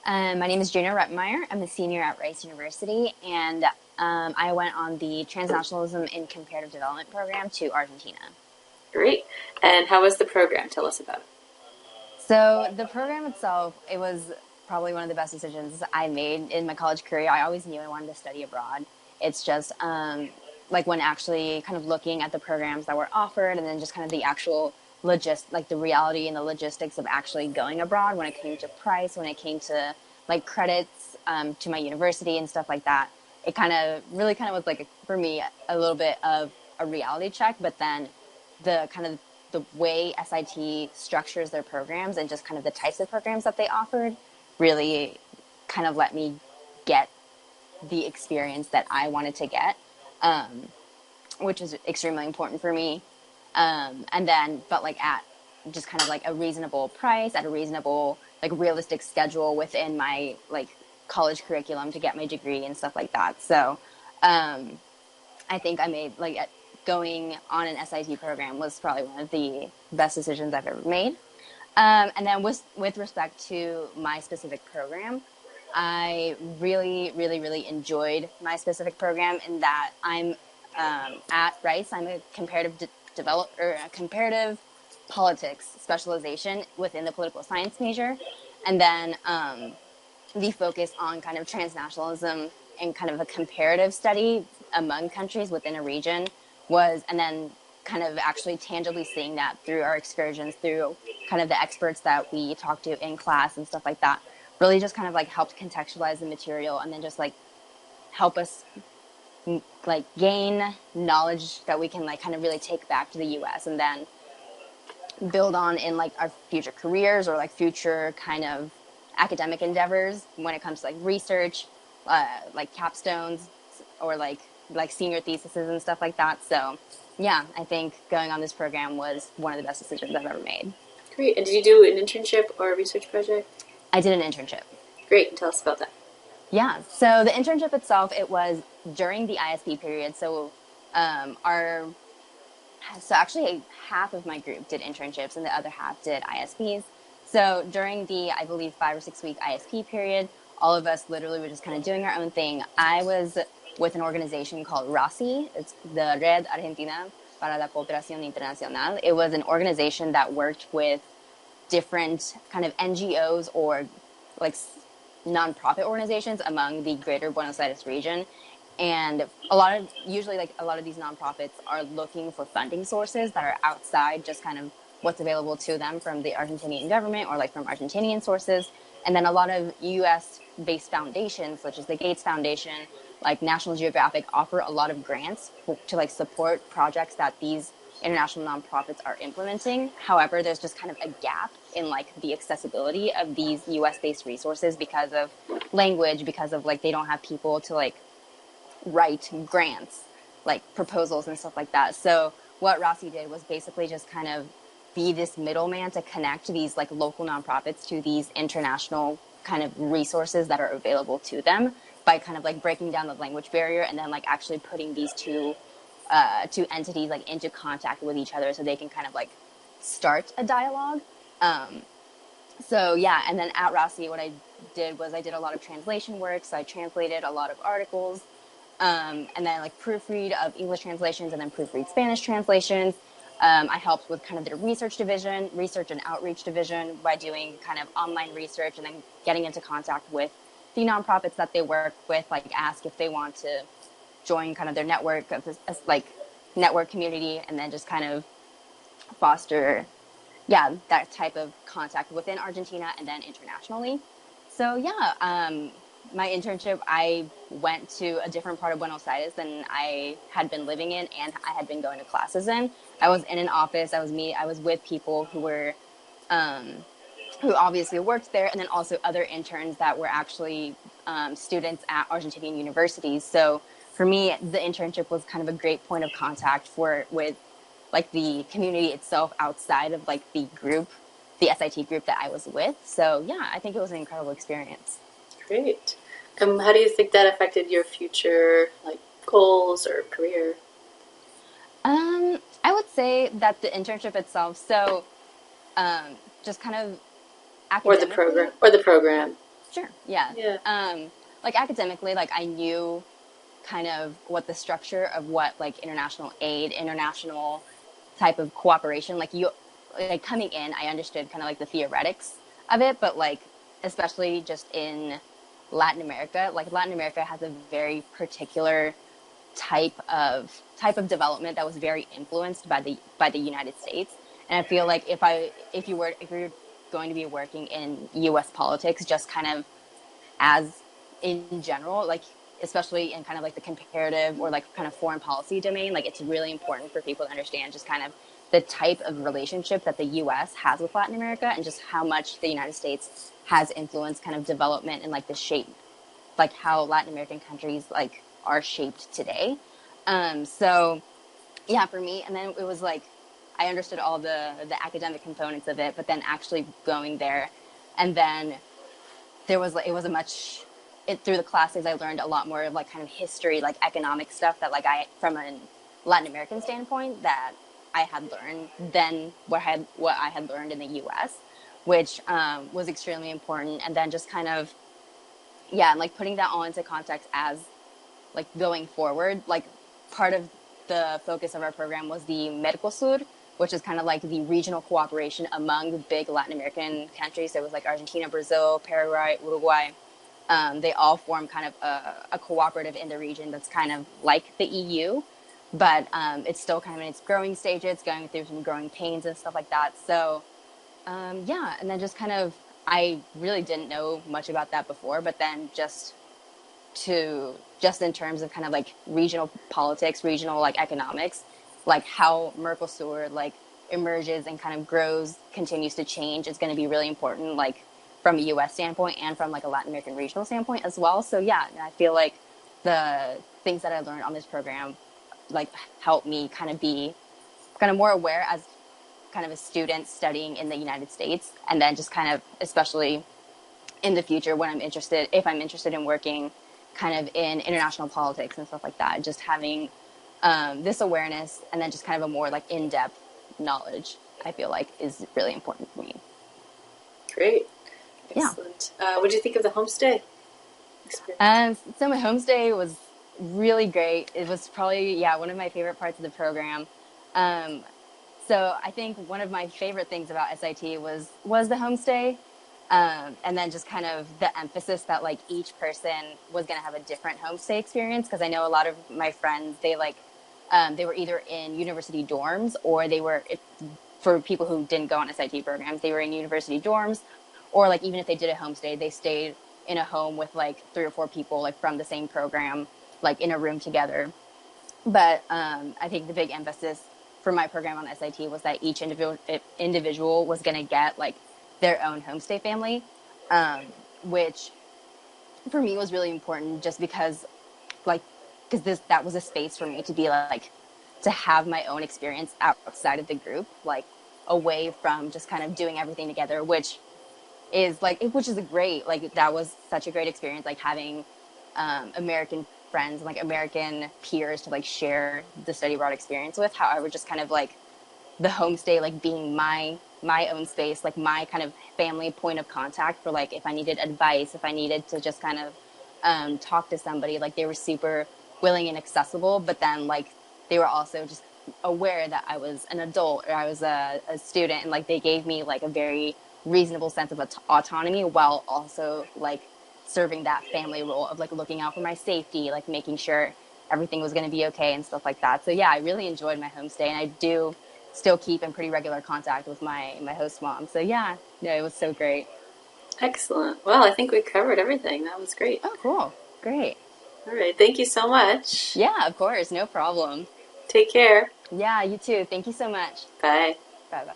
My name is Juno R. I'm a senior at Rice University, and I went on the Transnationalism and Comparative Development program to Argentina. Great. And how was the program? Tell us about it. So the program itself, it was probably one of the best decisions I made in my college career. I always knew I wanted to study abroad. It's just like when actually kind of looking at the programs that were offered, and then just kind of the actual like the reality and the logistics of actually going abroad when it came to price, when it came to like credits to my university and stuff like that. It kind of really kind of was like for me a little bit of a reality check, but then the kind of the way SIT structures their programs and just kind of the types of programs that they offered really kind of let me get the experience that I wanted to get, which is extremely important for me. And then felt like at just kind of like a reasonable price, at a reasonable, like realistic schedule within my like college curriculum to get my degree and stuff like that. So I think I made like going on an SIT program was probably one of the best decisions I've ever made. And then with respect to my specific program, I really, really, really enjoyed my specific program in that I'm at Rice. I'm a comparative politics specialization within the political science major, and then the focus on kind of transnationalism and kind of a comparative study among countries within a region was, and then kind of actually tangibly seeing that through our excursions, through kind of the experts that we talked to in class and stuff like that, really just kind of like helped contextualize the material and then just like help us like gain knowledge that we can like kind of really take back to the US and then build on in like our future careers or like future kind of academic endeavors when it comes to like research, like capstones or like senior theses and stuff like that. So yeah, I think going on this program was one of the best decisions I've ever made. Great. And did you do an internship or a research project? I did an internship. Great. And tell us about that. Yeah. So the internship itself, it was during the ISP period. So so actually half of my group did internships and the other half did ISPs. So during the, I believe, 5 or 6 week ISP period, all of us literally were just kind of doing our own thing. I was with an organization called RACI. It's the Red Argentina para la Cooperación Internacional. It was an organization that worked with different kind of NGOs or like nonprofit organizations among the greater Buenos Aires region. And usually a lot of these nonprofits are looking for funding sources that are outside just kind of what's available to them from the Argentinian government or like from Argentinian sources. And then a lot of US based foundations, such as the Gates Foundation, like National Geographic, offer a lot of grants to like support projects that these international nonprofits are implementing. However, there's just kind of a gap in like the accessibility of these US based resources because of language, because of like they don't have people to like write grants, like proposals and stuff like that. So what Rossi did was basically just kind of be this middleman to connect these like local nonprofits to these international kind of resources that are available to them by kind of like breaking down the language barrier and then like actually putting these two entities like into contact with each other so they can kind of like start a dialogue. So yeah, and then at Rossi, what I did was I did a lot of translation work. So I translated a lot of articles, and then like proofread of English translations and then proofread Spanish translations. I helped with kind of their research and outreach division by doing kind of online research and then getting into contact with the nonprofits that they work with, like ask if they want to join kind of their network, like network community, and then just kind of foster, yeah, that type of contact within Argentina and then internationally. So yeah, my internship, I went to a different part of Buenos Aires than I had been living in and I had been going to classes in. I was in an office. I was with people who were, who obviously worked there, and then also other interns that were actually students at Argentinian universities. So for me, the internship was kind of a great point of contact with like the community itself outside of like the SIT group that I was with. So yeah, I think it was an incredible experience. Great. How do you think that affected your future, like goals or career? I would say that the internship itself, so just kind of Or the academically, program. Or the program. Sure. Yeah. Yeah. Like academically, like I knew kind of what the structure of what like international aid, international type of cooperation, like you, like coming in, I understood kind of like the theoretics of it, but like especially just in Latin America, like Latin America has a very particular type of development that was very influenced by the United States. And I feel like if you're going to be working in U.S. politics, just kind of as in general, like especially in kind of like the comparative or like kind of foreign policy domain, like it's really important for people to understand just kind of the type of relationship that the U.S. has with Latin America and just how much the United States has influenced kind of development and like the shape, like how Latin American countries like are shaped today. So yeah, for me, and then it was like I understood all the academic components of it, but then actually going there, and then there was like it was a much it through the classes I learned a lot more of like kind of history, like economic stuff that like I from a Latin American standpoint that I had learned than what I had learned in the U.S., which was extremely important. And then just kind of yeah, and like putting that all into context as like going forward, like part of the focus of our program was the Mercosur, which is kind of like the regional cooperation among the big Latin American countries. So it was like Argentina, Brazil, Paraguay, Uruguay. They all form kind of a cooperative in the region that's kind of like the EU, but it's still kind of in its growing stages, going through some growing pains and stuff like that. So yeah, and then just kind of, I really didn't know much about that before, but then just in terms of kind of like regional politics, regional like economics, like how Mercosur like emerges and kind of grows, continues to change is going to be really important, like from a U.S. standpoint and from like a Latin American regional standpoint as well. So yeah, I feel like the things that I learned on this program like help me kind of be kind of more aware as kind of a student studying in the United States, and then just kind of especially in the future when if I'm interested in working kind of in international politics and stuff like that, just having this awareness and then just kind of a more like in-depth knowledge, I feel like is really important for me. Great. Yeah. Excellent. What did you think of the homestay experience? So my homestay was really great. It was probably, yeah, one of my favorite parts of the program. Um, so I think one of my favorite things about SIT was the homestay. And then just kind of the emphasis that like each person was going to have a different homestay experience. Because I know a lot of my friends, they were either in university dorms or for people who didn't go on SIT programs, they were in university dorms, or like even if they did a homestay, they stayed in a home with like 3 or 4 people like from the same program, like in a room together. But I think the big emphasis for my program on SIT was that each individual was going to get like their own homestay family, which for me was really important just because like because that was a space for me to be like to have my own experience outside of the group, like away from just kind of doing everything together, which is a great, like that was such a great experience, like having American friends and like American peers to like share the study abroad experience with. However, just kind of like the homestay like being my own space, like my kind of family point of contact for like if I needed advice, if I needed to just kind of talk to somebody, like they were super willing and accessible, but then like they were also just aware that I was an adult or I was a student, and like they gave me like a very reasonable sense of autonomy while also like serving that family role of like looking out for my safety, like making sure everything was going to be okay and stuff like that. So yeah, I really enjoyed my homestay, and I do still keep in pretty regular contact with my host mom. So yeah, no, it was so great. Excellent. Well, I think we covered everything. That was great. Oh, cool. Great. All right. Thank you so much. Yeah, of course. No problem. Take care. Yeah, you too. Thank you so much. Bye. Bye bye.